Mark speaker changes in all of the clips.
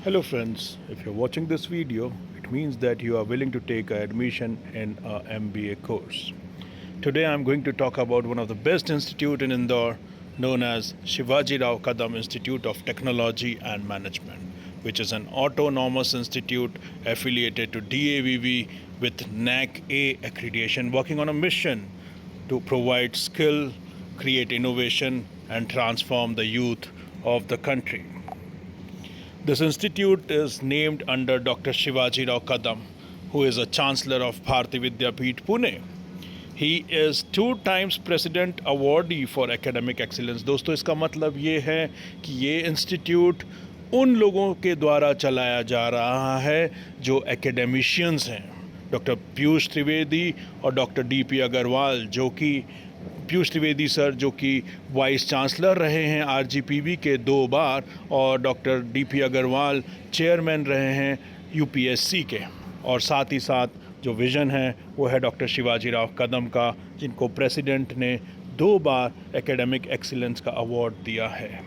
Speaker 1: Hello friends, if you're watching this video, it means that you are willing to take admission in a MBA course. Today I'm going to talk about one of the best institute in Indore known as Shivaji Rao Kadam Institute of Technology and Management, which is an autonomous institute affiliated to DAVV with NAC A accreditation working on a mission to provide skill, create innovation and transform the youth of the country. This institute is named under Dr. Shivaji Rao Kadam, who is a Chancellor of Bharati Vidyapeeth Pune. He is 2 times President Awardee for Academic Excellence. दोस्तों इसका मतलब ये है कि ये institute उन लोगों के द्वारा चलाया जा रहा है जो एकेडमिशियंस हैं, डॉक्टर पीयूष त्रिवेदी और डॉक्टर डीपी अग्रवाल, जो कि पीयूष त्रिवेदी सर जो कि वाइस चांसलर रहे हैं आरजीपीवी के 2 बार और डॉक्टर डीपी अग्रवाल चेयरमैन रहे हैं यूपीएससी के, और साथ ही साथ जो विज़न है वो है डॉक्टर शिवाजी राव कदम का, जिनको प्रेसिडेंट ने 2 बार एकेडमिक एक्सीलेंस का अवार्ड दिया है।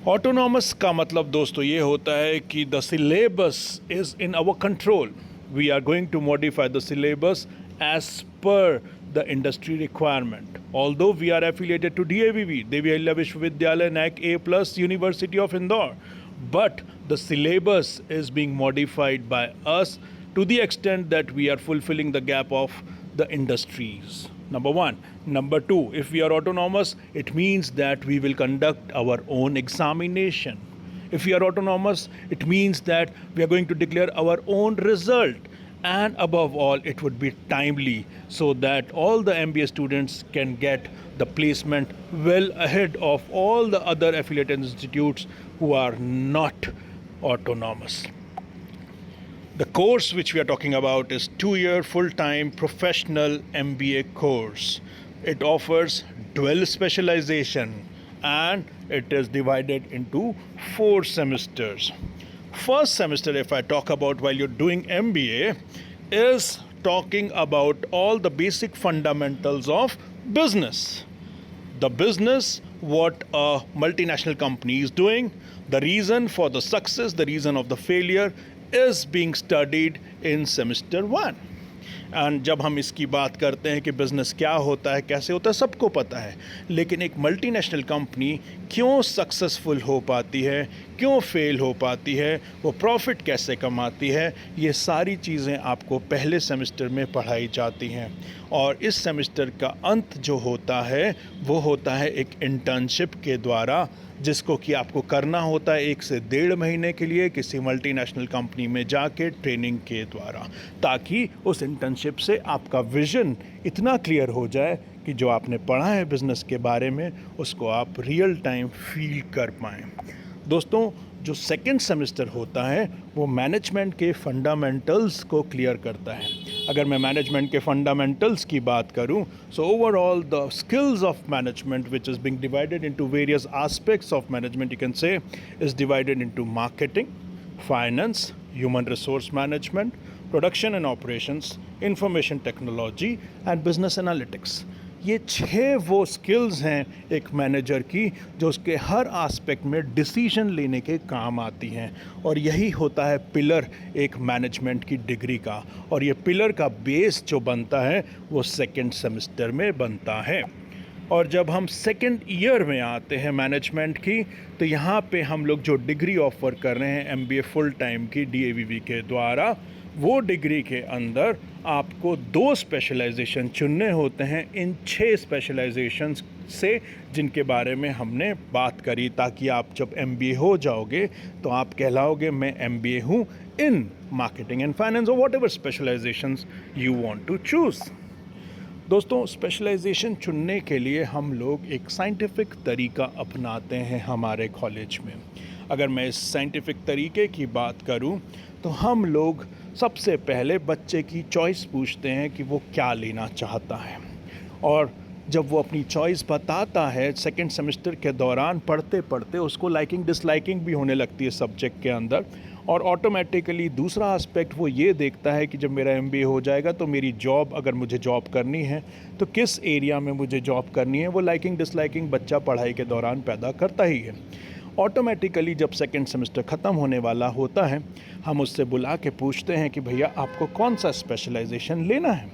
Speaker 1: ऑटोनॉमस का मतलब दोस्तों ये होता है कि the syllabus is in our control. We are going to modify the syllabus as per the industry requirement. Although we are affiliated to DAVV, Devi Ahilya Vishwavidyalaya NAC A plus University of Indore, but the syllabus is being modified by us to the extent that we are fulfilling the gap of the industries. Number 1. Number 2, if we are autonomous, it means that we will conduct our own examination. If we are autonomous, it means that we are going to declare our own result. And above all, it would be timely so that all the MBA students can get the placement well ahead of all the other affiliated institutes who are not autonomous. The course which we are talking about is 2-year full-time professional MBA course. It offers dual specialization and it is divided into 4 semesters. First semester, if I talk about while you're doing MBA, is talking about all the basic fundamentals of business. The business, what a multinational company is doing, the reason for the success, the reason of the failure is being studied in semester 1. And जब हम इसकी बात करते हैं कि business क्या होता है, कैसे होता है, सबको पता है, लेकिन एक मल्टीनेशनल कंपनी क्यों सक्सेसफुल हो पाती है, क्यों फेल हो पाती है, वो प्रॉफिट कैसे कमाती है, ये सारी चीज़ें आपको पहले सेमेस्टर में पढ़ाई जाती हैं। और इस सेमेस्टर का अंत जो होता है वो होता है एक इंटर्नशिप के द्वारा, जिसको कि आपको करना होता है 1 से 1.5 महीने के लिए किसी मल्टीनेशनल कंपनी में जाके ट्रेनिंग के द्वारा, ताकि उस इंटर्नशिप से आपका विज़न इतना क्लियर हो जाए कि जो आपने पढ़ा है बिज़नेस के बारे में उसको आप रियल टाइम फील कर पाएँ। दोस्तों, जो सेकंड सेमेस्टर होता है वो मैनेजमेंट के फंडामेंटल्स को क्लियर करता है। अगर मैं मैनेजमेंट के फंडामेंटल्स की बात करूं, so overall the skills of management which is being divided into various aspects of management, you can say, is divided into marketing, finance, human resource management, production and operations, information technology and business analytics. ये 6 वो skills हैं एक manager की जो उसके हर aspect में decision लेने के काम आती हैं, और यही होता है पिलर एक मैनेजमेंट की डिग्री का, और ये पिलर का बेस जो बनता है वो सेकंड सेमेस्टर में बनता है। और जब हम सेकंड ईयर में आते हैं मैनेजमेंट की, तो यहाँ पे हम लोग जो डिग्री ऑफ़र कर रहे हैं MBA फुल टाइम की DAVV के द्वारा, वो डिग्री के अंदर आपको 2 स्पेशलाइजेशन चुनने होते हैं इन 6 स्पेशलाइजेशंस से जिनके बारे में हमने बात करी, ताकि आप जब MBA हो जाओगे तो आप कहलाओगे मैं MBA हूँ इन मार्केटिंग एंड फाइनेंस और whatever specialisations you want to choose. दोस्तों, स्पेशलाइजेशन चुनने के लिए हम लोग एक साइंटिफिक तरीका अपनाते हैं हमारे कॉलेज में। अगर मैं इस साइंटिफिक तरीके की बात करूं तो हम लोग सबसे पहले बच्चे की चॉइस पूछते हैं कि वो क्या लेना चाहता है, और जब वो अपनी चॉइस बताता है सेकंड सेमेस्टर के दौरान पढ़ते पढ़ते उसको लाइकिंग डिसलाइकिंग भी होने लगती है सब्जेक्ट के अंदर, और ऑटोमेटिकली दूसरा एस्पेक्ट वो ये देखता है कि जब मेरा MBA हो जाएगा तो मेरी जॉब, अगर मुझे जॉब करनी है तो किस एरिया में मुझे जॉब करनी है, वो लाइकिंग डिसलाइकिंग बच्चा पढ़ाई के दौरान पैदा करता ही है। ऑटोमेटिकली जब सेकेंड सेमेस्टर ख़त्म होने वाला होता है, हम उससे बुला के पूछते हैं कि भैया आपको कौन सा स्पेशलाइजेशन लेना है।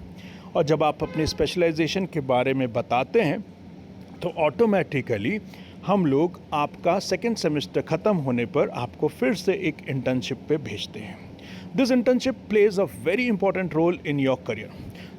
Speaker 1: और जब आप अपने स्पेशलाइजेशन के बारे में बताते हैं तो ऑटोमेटिकली हम लोग आपका सेकेंड सेमेस्टर ख़त्म होने पर आपको फिर से एक इंटर्नशिप पे भेजते हैं। This internship plays a very important role in your career.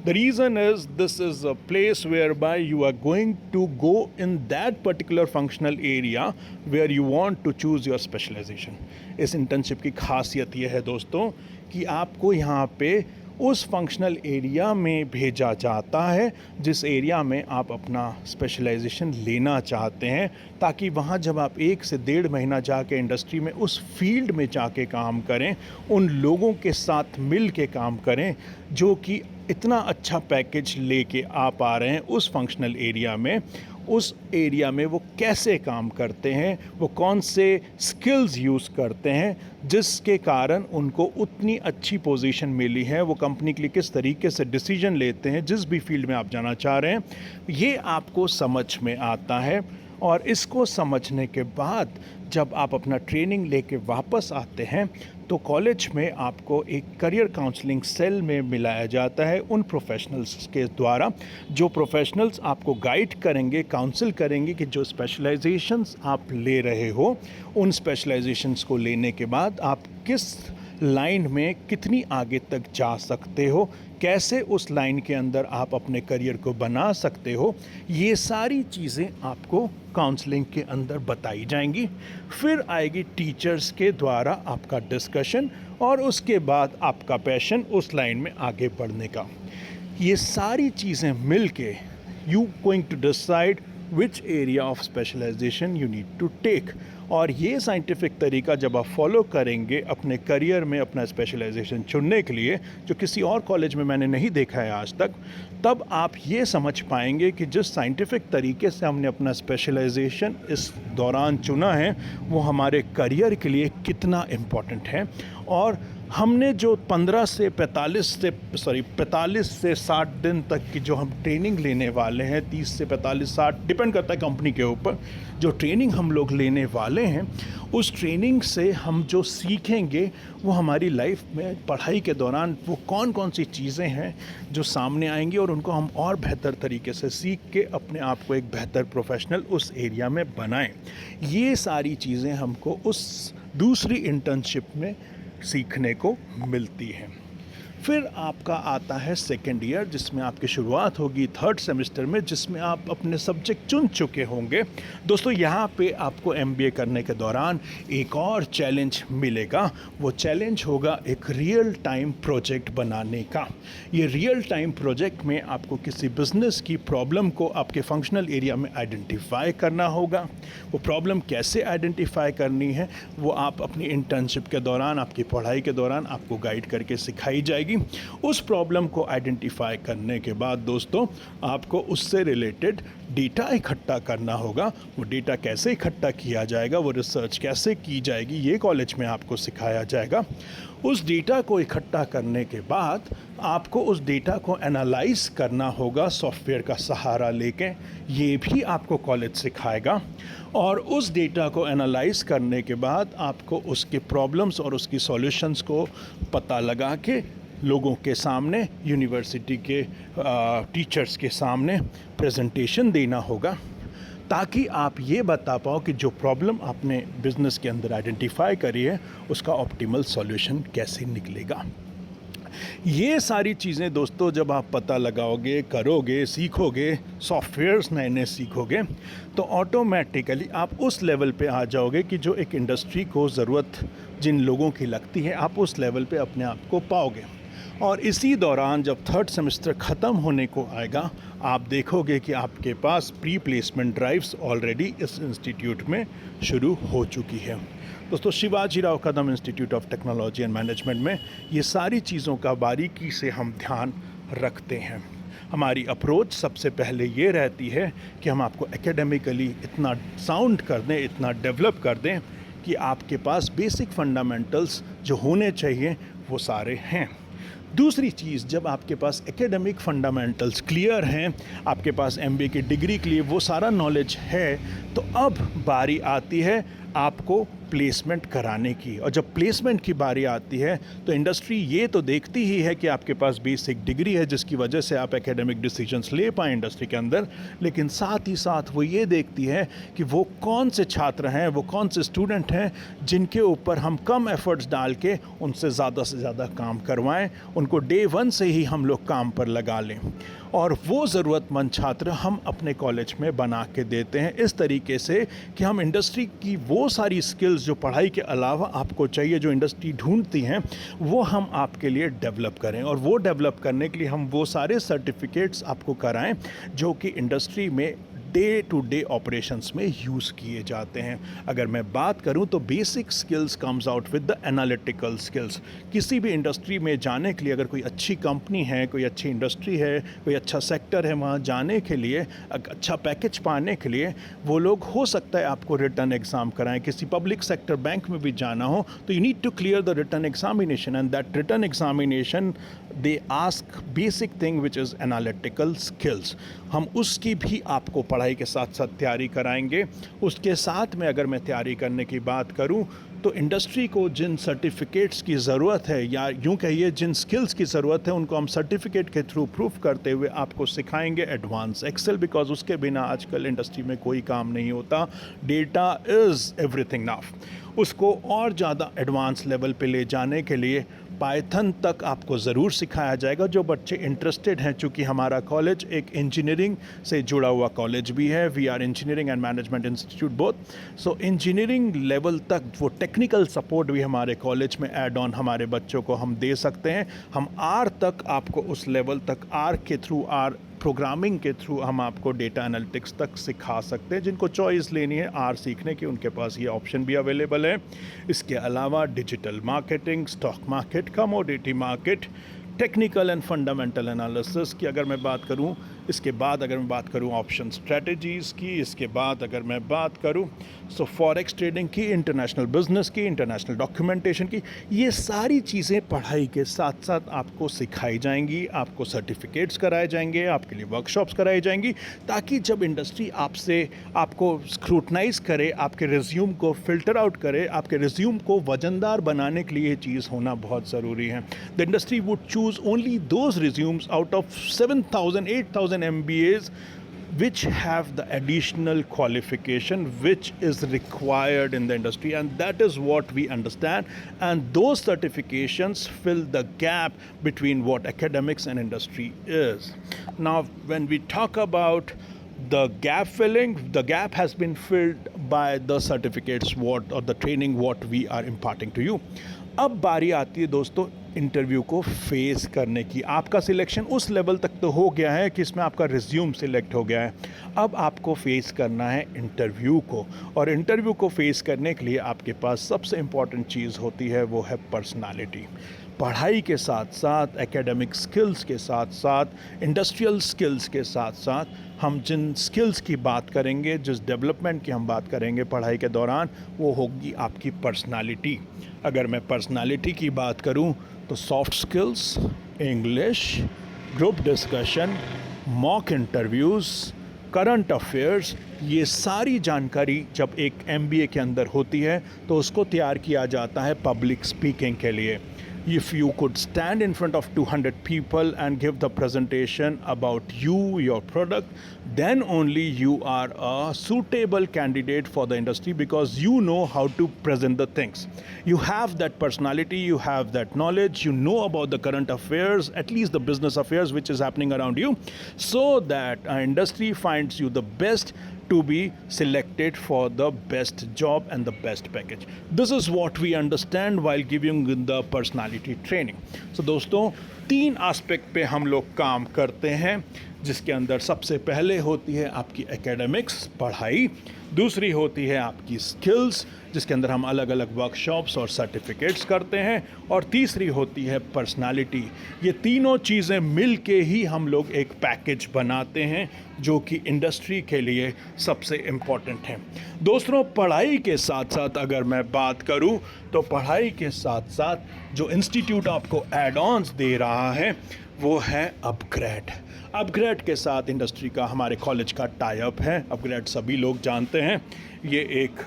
Speaker 1: The reason is this is a place whereby you are going to go in that particular functional area where you want to choose your specialization. इस internship की खासियत यह है दोस्तों कि आपको यहाँ पे उस फंक्शनल एरिया में भेजा जाता है जिस एरिया में आप अपना स्पेशलाइजेशन लेना चाहते हैं, ताकि वहाँ जब आप 1 से 1.5 महीना जाके इंडस्ट्री में उस फील्ड में जाके काम करें, उन लोगों के साथ मिल के काम करें जो कि इतना अच्छा पैकेज लेके आप आ रहे हैं उस फंक्शनल एरिया में। उस एरिया में वो कैसे काम करते हैं, वो कौन से स्किल्स यूज़ करते हैं जिसके कारण उनको उतनी अच्छी पोजीशन मिली है, वो कंपनी के लिए किस तरीके से डिसीजन लेते हैं जिस भी फील्ड में आप जाना चाह रहे हैं, ये आपको समझ में आता है। और इसको समझने के बाद जब आप अपना ट्रेनिंग लेके वापस आते हैं तो कॉलेज में आपको एक करियर काउंसलिंग सेल में मिलाया जाता है उन प्रोफेशनल्स के द्वारा, जो प्रोफेशनल्स आपको गाइड करेंगे, काउंसिल करेंगे कि जो स्पेशलाइजेशंस आप ले रहे हो उन स्पेशलाइजेशंस को लेने के बाद आप किस लाइन में कितनी आगे तक जा सकते हो, कैसे उस लाइन के अंदर आप अपने करियर को बना सकते हो, ये सारी चीज़ें आपको काउंसलिंग के अंदर बताई जाएंगी। फिर आएगी टीचर्स के द्वारा आपका डिस्कशन और उसके बाद आपका पैशन उस लाइन में आगे बढ़ने का। ये सारी चीज़ें मिल के you going to decide which area of specialization you need to take. और ये साइंटिफिक तरीका जब आप फॉलो करेंगे अपने करियर में अपना स्पेशलाइजेशन चुनने के लिए, जो किसी और कॉलेज में मैंने नहीं देखा है आज तक, तब आप ये समझ पाएंगे कि जिस साइंटिफिक तरीके से हमने अपना स्पेशलाइजेशन इस दौरान चुना है वो हमारे करियर के लिए कितना इम्पॉर्टेंट है। और हमने जो 45 से 60 दिन तक की जो हम ट्रेनिंग लेने वाले हैं, 30 से 45 60 डिपेंड करता है कंपनी के ऊपर, जो ट्रेनिंग हम लोग लेने वाले हैं उस ट्रेनिंग से हम जो सीखेंगे वो हमारी लाइफ में पढ़ाई के दौरान वो कौन कौन सी चीज़ें हैं जो सामने आएंगी और उनको हम और बेहतर तरीके से सीख के अपने आप को एक बेहतर प्रोफेशनल उस एरिया में बनाएं। ये सारी चीज़ें हमको उस दूसरी इंटर्नशिप में सीखने को मिलती है। फिर आपका आता है सेकेंड ईयर, जिसमें आपकी शुरुआत होगी थर्ड सेमेस्टर में, जिसमें आप अपने सब्जेक्ट चुन चुके होंगे। दोस्तों यहाँ पे आपको एमबीए करने के दौरान एक और चैलेंज मिलेगा। वो चैलेंज होगा एक रियल टाइम प्रोजेक्ट बनाने का। ये रियल टाइम प्रोजेक्ट में आपको किसी बिजनेस की प्रॉब्लम को आपके फंक्शनल एरिया में आइडेंटिफाई करना होगा। वो प्रॉब्लम कैसे आइडेंटिफाई करनी है वो आप अपनी इंटर्नशिप के दौरान, आपकी पढ़ाई के दौरान आपको गाइड करके सिखाई जाएगी। उस प्रॉब्लम को आइडेंटिफाई करने के बाद दोस्तों आपको उससे रिलेटेड डेटा इकट्ठा करना होगा। वो डेटा कैसे इकट्ठा किया जाएगा, वो रिसर्च कैसे की जाएगी, ये कॉलेज में आपको सिखाया जाएगा। उस डेटा को इकट्ठा करने के बाद आपको उस डेटा को एनालाइज करना होगा सॉफ्टवेयर का सहारा लेके, ये भी आपको कॉलेज सिखाएगा। और उस डेटा को एनालाइज करने के बाद आपको उसके प्रॉब्लम्स और उसकी सॉल्यूशंस को पता लगा के लोगों के सामने, यूनिवर्सिटी के टीचर्स के सामने प्रेजेंटेशन देना होगा, ताकि आप ये बता पाओ कि जो प्रॉब्लम आपने बिज़नेस के अंदर आइडेंटिफाई करी है उसका ऑप्टिमल सॉल्यूशन कैसे निकलेगा। ये सारी चीज़ें दोस्तों जब आप पता लगाओगे, करोगे, सीखोगे, सॉफ्टवेयर्स नए नए सीखोगे, तो ऑटोमेटिकली आप उस लेवल पे आ जाओगे कि जो एक इंडस्ट्री को ज़रूरत जिन लोगों की लगती है, आप उस लेवल पे अपने आप को पाओगे। और इसी दौरान जब थर्ड सेमेस्टर ख़त्म होने को आएगा, आप देखोगे कि आपके पास प्री प्लेसमेंट ड्राइव्स ऑलरेडी इस इंस्टीट्यूट में शुरू हो चुकी है। दोस्तों Shivaji Rao Kadam institute of technology and management में ये सारी चीज़ों का बारीकी से हम ध्यान रखते हैं। हमारी अप्रोच सबसे पहले ये रहती है कि हम आपको एकेडमिकली इतना साउंड कर दें, इतना डेवलप कर दें कि आपके पास बेसिक फंडामेंटल्स जो होने चाहिए वो सारे हैं। दूसरी चीज़, जब आपके पास एकेडमिक फंडामेंटल्स क्लियर हैं, आपके पास एमबीए की डिग्री के लिए वो सारा नॉलेज है, तो अब बारी आती है आपको प्लेसमेंट कराने की। और जब प्लेसमेंट की बारी आती है तो इंडस्ट्री ये तो देखती ही है कि आपके पास बेसिक डिग्री है जिसकी वजह से आप एकेडमिक डिसीजंस ले पाएँ इंडस्ट्री के अंदर, लेकिन साथ ही साथ वो ये देखती है कि वो कौन से छात्र हैं, वो कौन से स्टूडेंट हैं जिनके ऊपर हम कम एफर्ट्स डाल के उनसे से ज़्यादा काम करवाएं, उनको डे वन से ही हम लोग काम पर लगा लें, और वो ज़रूरतमंद छात्र हम अपने कॉलेज में बना के देते हैं इस तरीके से कि हम इंडस्ट्री की वो सारी स्किल्स जो पढ़ाई के अलावा आपको चाहिए, जो इंडस्ट्री ढूंढती हैं, वो हम आपके लिए डेवलप करें। और वो डेवलप करने के लिए हम वो सारे सर्टिफिकेट्स आपको कराएं जो कि इंडस्ट्री में डे टू डे ऑपरेशंस में यूज़ किए जाते हैं। अगर मैं बात करूं तो basic skills comes out with the analytical skills. किसी भी इंडस्ट्री में जाने के लिए अगर कोई अच्छी कंपनी है, कोई अच्छी इंडस्ट्री है, कोई अच्छा सेक्टर है, वहां जाने के लिए अच्छा पैकेज पाने के लिए वो लोग, हो सकता है आपको रिटन एग्ज़ाम कराएं। किसी पब्लिक सेक्टर बैंक में भी जाना हो तो you need to clear the written examination, and that written examination they ask basic thing which is analytical skills. हम उसकी भी आपको पढ़ाई के साथ साथ तैयारी कराएंगे। उसके साथ में अगर मैं तैयारी करने की बात करूं तो इंडस्ट्री को जिन सर्टिफिकेट्स की ज़रूरत है, या यूं कहिए जिन स्किल्स की ज़रूरत है, उनको हम सर्टिफिकेट के थ्रू प्रूफ करते हुए आपको सिखाएंगे एडवांस एक्सेल, बिकॉज उसके बिना आजकल इंडस्ट्री में कोई काम नहीं होता। Data is everything now. उसको और ज़्यादा एडवांस लेवल पे ले जाने के लिए पाइथन तक आपको ज़रूर सिखाया जाएगा। जो बच्चे इंटरेस्टेड हैं, चूँकि हमारा कॉलेज एक इंजीनियरिंग से जुड़ा हुआ कॉलेज भी है, we are engineering and management institute both, so engineering level तक वो टेक्निकल सपोर्ट भी हमारे कॉलेज में ऐड ऑन हमारे बच्चों को हम दे सकते हैं। हम आर तक आपको उस लेवल तक, आर के थ्रू, आर प्रोग्रामिंग के थ्रू हम आपको डेटा एनालिटिक्स तक सिखा सकते हैं। जिनको चॉइस लेनी है आर सीखने की, उनके पास ये ऑप्शन भी अवेलेबल है। इसके अलावा digital marketing, stock market, commodity market, technical and fundamental analysis की अगर मैं बात करूं, इसके बाद अगर मैं बात करूं ऑप्शन स्ट्रेटजीज़ की, इसके बाद अगर मैं बात करूं सो फॉरेक्स ट्रेडिंग की, इंटरनेशनल बिजनेस की, इंटरनेशनल डॉक्यूमेंटेशन की, ये सारी चीज़ें पढ़ाई के साथ साथ आपको सिखाई जाएंगी, आपको सर्टिफिकेट्स कराए जाएंगे, आपके लिए वर्कशॉप्स कराई जाएंगी, ताकि जब इंडस्ट्री आपको स्क्रूटनाइज करे, आपके रिज्यूम को फ़िल्टर आउट करे, आपके रिज्यूम को वजनदार बनाने के लिए ये चीज़ होना बहुत ज़रूरी है। The industry would choose only those resumes out of 7,000 8,000 MBAs which have the additional qualification which is required in the industry, and that is what we understand, and those certifications fill the gap between what academics and industry is. Now when we talk about the gap filling, the gap has been filled by the certificates what or the training what we are imparting to you. अब बारी आती है दोस्तों interview को face करने की। आपका selection उस लेवल तक तो हो गया है कि इसमें आपका रिज्यूम सिलेक्ट हो गया है। अब आपको फेस करना है इंटरव्यू को, और इंटरव्यू को फेस करने के लिए आपके पास सबसे इम्पॉर्टेंट चीज़ होती है, वो है पर्सनालिटी। पढ़ाई के साथ साथ, एकेडमिक स्किल्स के साथ साथ, इंडस्ट्रियल स्किल्स के साथ साथ हम जिन स्किल्स की बात करेंगे, जिस डेवलपमेंट की हम बात करेंगे पढ़ाई के दौरान, वो होगी आपकी पर्सनालिटी। अगर मैं पर्सनालिटी की बात करूं तो soft skills, English, group discussion, mock interviews, current affairs, ये सारी जानकारी जब एक MBA के अंदर होती है तो उसको तैयार किया जाता है पब्लिक स्पीकिंग के लिए। If you could stand in front of 200 people and give the presentation about you, your product, then only you are a suitable candidate for the industry, because you know how to present the things. You have that personality, you have that knowledge, you know about the current affairs, at least the business affairs which is happening around you, so that our industry finds you the best to be selected for the best job and the best package. This is what we understand while giving the personality training. So दोस्तों, 3 aspect पे हम लोग काम करते हैं, जिसके अंदर सबसे पहले होती है आपकी एकेडमिक्स, पढ़ाई, दूसरी होती है आपकी स्किल्स, जिसके अंदर हम अलग अलग वर्कशॉप्स और सर्टिफिकेट्स करते हैं, और तीसरी होती है पर्सनालिटी। ये तीनों चीज़ें मिल के ही हम लोग एक पैकेज बनाते हैं जो कि इंडस्ट्री के लिए सबसे इम्पॉर्टेंट है। दोस्तों, पढ़ाई के साथ साथ अगर मैं बात करूं तो पढ़ाई के साथ साथ जो इंस्टीट्यूट आपको एड ऑन्स दे रहा रहा है वो है अपग्रेड। अपग्रेड के साथ इंडस्ट्री का हमारे कॉलेज का टाई अप है। अपग्रेड सभी लोग जानते हैं, ये एक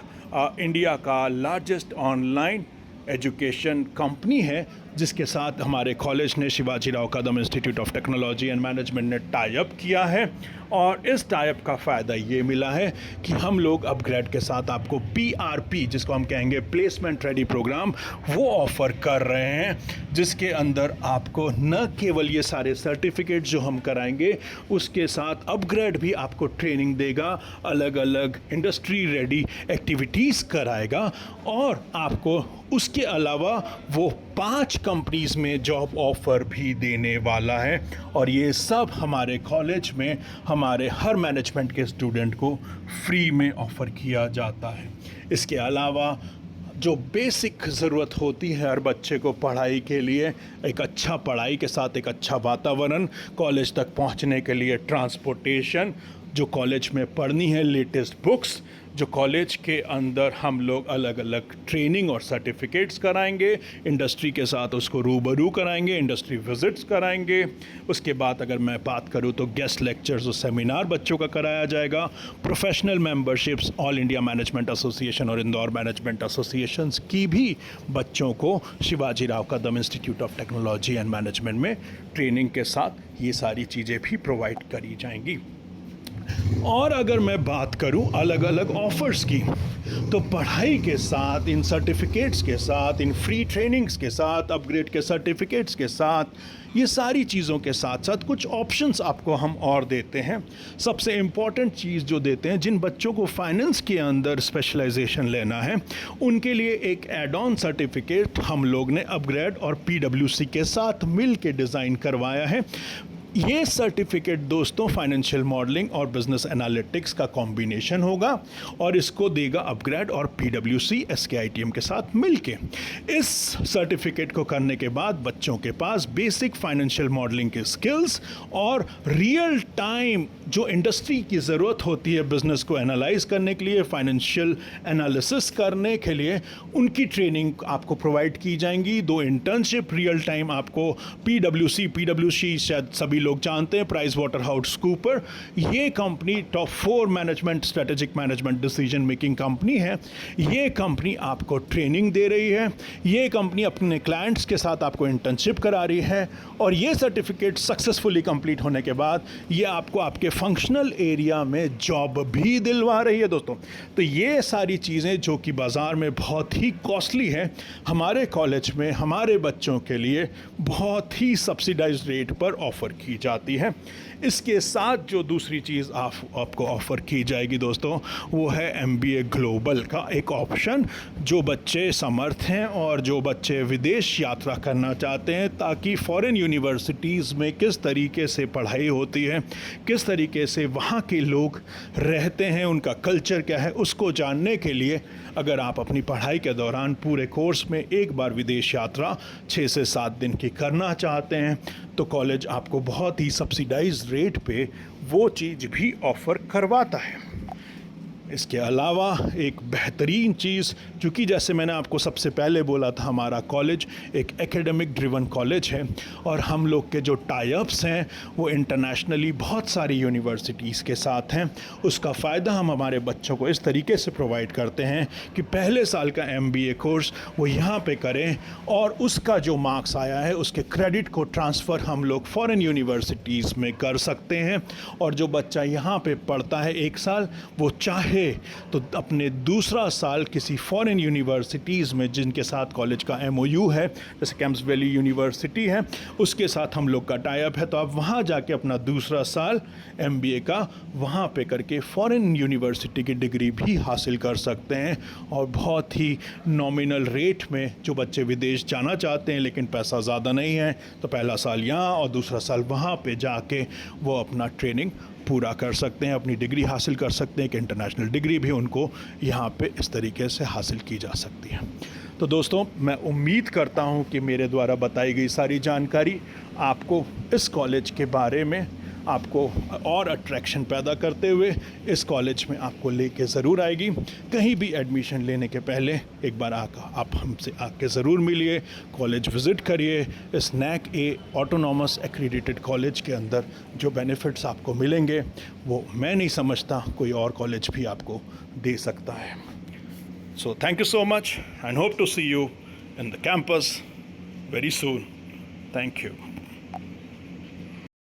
Speaker 1: इंडिया का लार्जेस्ट ऑनलाइन एजुकेशन कंपनी है जिसके साथ हमारे कॉलेज ने Shivaji Rao Kadam institute of technology and management ने टाई अप किया है। और इस टाई अप का फ़ायदा ये मिला है कि हम लोग अपग्रेड के साथ आपको PRP, जिसको हम कहेंगे प्लेसमेंट रेडी प्रोग्राम, वो ऑफ़र कर रहे हैं, जिसके अंदर आपको न केवल ये सारे सर्टिफिकेट जो हम कराएंगे, उसके साथ अपग्रेड भी आपको ट्रेनिंग देगा, अलग अलग इंडस्ट्री रेडी एक्टिविटीज़ कराएगा और आपको उसके अलावा वो 5 कंपनीज़ में जॉब ऑफ़र भी देने वाला है। और ये सब हमारे कॉलेज में हमारे हर मैनेजमेंट के स्टूडेंट को फ्री में ऑफ़र किया जाता है। इसके अलावा जो बेसिक ज़रूरत होती है हर बच्चे को पढ़ाई के लिए, एक अच्छा पढ़ाई के साथ एक अच्छा वातावरण, कॉलेज तक पहुंचने के लिए ट्रांसपोर्टेशन, जो कॉलेज में पढ़नी है लेटेस्ट बुक्स, जो कॉलेज के अंदर हम लोग अलग अलग ट्रेनिंग और सर्टिफिकेट्स कराएंगे, इंडस्ट्री के साथ उसको रूबरू कराएंगे, इंडस्ट्री विजिट्स कराएंगे। उसके बाद अगर मैं बात करूं तो गेस्ट लेक्चर्स और सेमिनार बच्चों का कराया जाएगा। Professional memberships all India management association और इंदौर मैनेजमेंट एसोसिएशंस की भी बच्चों को Shivaji Rao Kadam institute of technology and management में ट्रेनिंग के साथ ये सारी चीज़ें भी प्रोवाइड करी जाएंगी। और अगर मैं बात करूं अलग अलग ऑफर्स की, तो पढ़ाई के साथ, इन सर्टिफिकेट्स के साथ, इन फ्री ट्रेनिंग्स के साथ, अपग्रेड के सर्टिफिकेट्स के साथ, ये सारी चीज़ों के साथ साथ कुछ ऑप्शंस आपको हम और देते हैं। सबसे इम्पॉर्टेंट चीज़ जो देते हैं, जिन बच्चों को फाइनेंस के अंदर स्पेशलाइजेशन लेना है, उनके लिए एक एड ऑन सर्टिफिकेट हम लोग ने अपग्रेड और PwC के साथ मिल के डिज़ाइन करवाया है। ये सर्टिफिकेट दोस्तों फाइनेंशियल मॉडलिंग और बिजनेस एनालिटिक्स का कॉम्बिनेशन होगा और इसको देगा अपग्रेड और PwC SKITM के साथ मिलके। इस सर्टिफिकेट को करने के बाद बच्चों के पास बेसिक फाइनेंशियल मॉडलिंग के स्किल्स और रियल टाइम जो इंडस्ट्री की ज़रूरत होती है बिजनेस को एनालाइज करने के लिए, फाइनेंशियल एनालिसिस करने के लिए, उनकी ट्रेनिंग आपको प्रोवाइड की जाएंगी। 2 इंटर्नशिप रियल टाइम आपको PwC शायद सभी लोग जानते हैं, प्राइस वाटर हाउस कूपर, ये company top 4 management strategic management decision making company है। ये कंपनी आपको ट्रेनिंग दे रही है, ये कंपनी अपने क्लाइंट्स के साथ आपको इंटर्नशिप करा रही है और ये सर्टिफिकेट सक्सेसफुली कंप्लीट होने के बाद ये आपको आपके फंक्शनल एरिया में जॉब भी दिलवा रही है दोस्तों। तो ये सारी चीज़ें जो कि बाज़ार में बहुत ही कॉस्टली है, हमारे कॉलेज में हमारे बच्चों के लिए बहुत ही सब्सिडाइज्ड रेट पर ऑफ़र की जाती है। इसके साथ जो दूसरी चीज़ आपको ऑफ़र की जाएगी दोस्तों, वो है MBA ग्लोबल का एक ऑप्शन। जो बच्चे समर्थ हैं और जो बच्चे विदेश यात्रा करना चाहते हैं, ताकि फॉरेन यूनिवर्सिटीज़ में किस तरीके से पढ़ाई होती है, किस तरीके से वहाँ के लोग रहते हैं, उनका कल्चर क्या है, उसको जानने के लिए अगर आप अपनी पढ़ाई के दौरान पूरे कोर्स में एक बार विदेश यात्रा 6 से 7 दिन की करना चाहते हैं, तो कॉलेज आपको बहुत ही सब्सिडाइज्ड रेट पे वो चीज़ भी ऑफ़र करवाता है। इसके अलावा एक बेहतरीन चीज़, क्योंकि जैसे मैंने आपको सबसे पहले बोला था, हमारा कॉलेज एक एकेडमिक ड्रिवन कॉलेज है और हम लोग के जो टाई अप्स हैं वो इंटरनेशनली बहुत सारी यूनिवर्सिटीज़ के साथ हैं। उसका फ़ायदा हम हमारे बच्चों को इस तरीके से प्रोवाइड करते हैं कि पहले साल का MBA कोर्स वो यहाँ पे करें और उसका जो मार्क्स आया है उसके क्रेडिट को ट्रांसफ़र हम लोग फ़ॉरेन यूनिवर्सिटीज़ में कर सकते हैं। और जो बच्चा यहाँ पे पढ़ता है 1 साल, वो चाहे तो अपने दूसरा साल किसी फॉरेन यूनिवर्सिटीज़ में जिनके साथ कॉलेज का MOU है, जैसे कैम्प्स वैली यूनिवर्सिटी है, उसके साथ हम लोग का टाई अप है, तो आप वहाँ जाके अपना दूसरा साल MBA का वहाँ पे करके फॉरेन यूनिवर्सिटी की डिग्री भी हासिल कर सकते हैं। और बहुत ही नॉमिनल रेट में जो बच्चे विदेश जाना चाहते हैं लेकिन पैसा ज़्यादा नहीं है, तो पहला साल यहाँ और दूसरा साल वहाँ पे जाके वो अपना ट्रेनिंग पूरा कर सकते हैं, अपनी डिग्री हासिल कर सकते हैं। एक इंटरनेशनल डिग्री भी उनको यहाँ पे इस तरीके से हासिल की जा सकती है। तो दोस्तों, मैं उम्मीद करता हूँ कि मेरे द्वारा बताई गई सारी जानकारी आपको इस कॉलेज के बारे में आपको और अट्रैक्शन पैदा करते हुए इस कॉलेज में आपको लेके ज़रूर आएगी। कहीं भी एडमिशन लेने के पहले एक बार आप हमसे आके ज़रूर मिलिए, कॉलेज विज़िट करिए। इस NAC A ऑटोनॉमस एक्रीडिटेड कॉलेज के अंदर जो बेनिफिट्स आपको मिलेंगे वो मैं नहीं समझता कोई और कॉलेज भी आपको दे सकता है। So thank you so much and hope to see you in the campus very soon. Thank you.